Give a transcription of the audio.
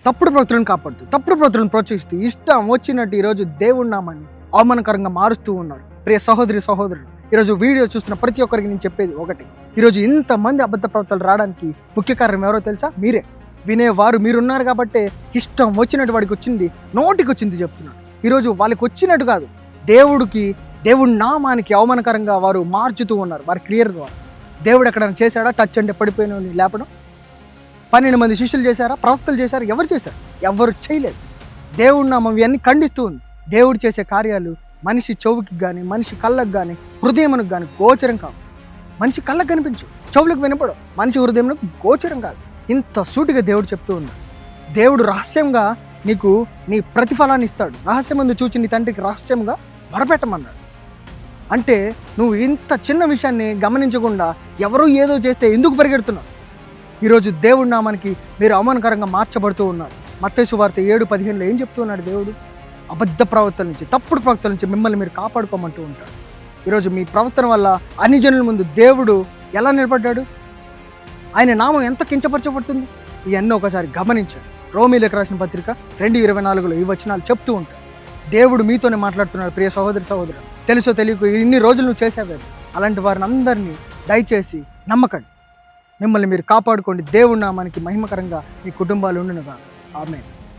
తప్పుడు ప్రవక్తలను కాపాడుతూ, తప్పుడు ప్రవక్తలను ప్రోత్సహిస్తూ, ఇష్టం వచ్చినట్టు ఈరోజు దేవుడి నామాన్ని అవమానకరంగా మారుస్తూ ఉన్నారు. ప్రియ సహోదరి సహోదరుడు, ఈరోజు వీడియో చూస్తున్న ప్రతి ఒక్కరికి నేను చెప్పేది ఒకటి, ఈరోజు ఇంతమంది అబద్ధ ప్రవక్తలు రావడానికి ముఖ్య కారణం ఎవరో తెలుసా? మీరే. వినేవారు మీరున్నారు కాబట్టే ఇష్టం వచ్చినట్టు వాడికి వచ్చింది, నోటికి వచ్చింది చెప్తున్నారు. ఈరోజు వాళ్ళకి వచ్చినట్టు కాదు, దేవుడి నామానికి అవమానకరంగా వారు మార్చుతూ ఉన్నారు వారి క్రియర్ ద్వారా. దేవుడు ఎక్కడైనా చేశాడా? టచ్ అంటే పడిపోయిన లేపడం. 12 మంది శిష్యులు చేశారా? ప్రవక్తలు చేశారు? ఎవరు చేశారు? ఎవరు చేయలేదు. దేవుడి నామం ఇవన్నీ ఖండిస్తూ ఉంది. దేవుడు చేసే కార్యాలు మనిషి చెవుకి కానీ, మనిషి కళ్ళకు కానీ, హృదయమునకు కానీ గోచరం కావు. మనిషి కళ్ళకు కనిపించు, చెవులకు వినపడవు, మనిషి హృదయమునకు గోచరం కాదు. ఇంత సూటిగా దేవుడు చెప్తూ ఉన్నాడు. దేవుడు రహస్యంగా నీకు నీ ప్రతిఫలాన్ని ఇస్తాడు. రహస్యమందు చూచి నీ తండ్రికి రహస్యంగా మొరపెట్టమన్నాడు. అంటే నువ్వు ఇంత చిన్న విషయాన్ని గమనించకుండా ఎవరో ఏదో చేస్తే ఎందుకు పరిగెడుతున్నావు? ఈరోజు దేవుడి నామానికి మీరు అవమానకరంగా మార్చబడుతూ ఉన్నారు. మత్తయి సువార్త 7:15 ఏం చెప్తూ ఉన్నాడు దేవుడు? అబద్ధ ప్రవక్తల నుంచి, తప్పుడు ప్రవక్తల నుంచి మిమ్మల్ని మీరు కాపాడుకోమంటూ ఉంటాడు. ఈరోజు మీ ప్రవర్తన వల్ల అన్ని జనుల ముందు దేవుడు ఎలా నిలబడ్డాడు? ఆయన నామం ఎంత కించపరచబడుతుంది? ఇవన్నీ ఒకసారి గమనించండి. రోమీలకు రాసిన పత్రిక 2:24 ఈ వచనాలు చెప్తూ ఉంటాడు. దేవుడు మీతోనే మాట్లాడుతున్నాడు. ప్రియ సహోదరి సహోదరు, తెలుసో తెలియకో ఇన్ని రోజులు నువ్వు చేసావు. అలాంటి వారిని అందరినీ దయచేసి నమ్మకండి. మిమ్మల్ని మీరు కాపాడుకోండి. దేవుడి నామానికి మహిమకరంగా మీ కుటుంబాలు ఉండునుగా. ఆమేన్.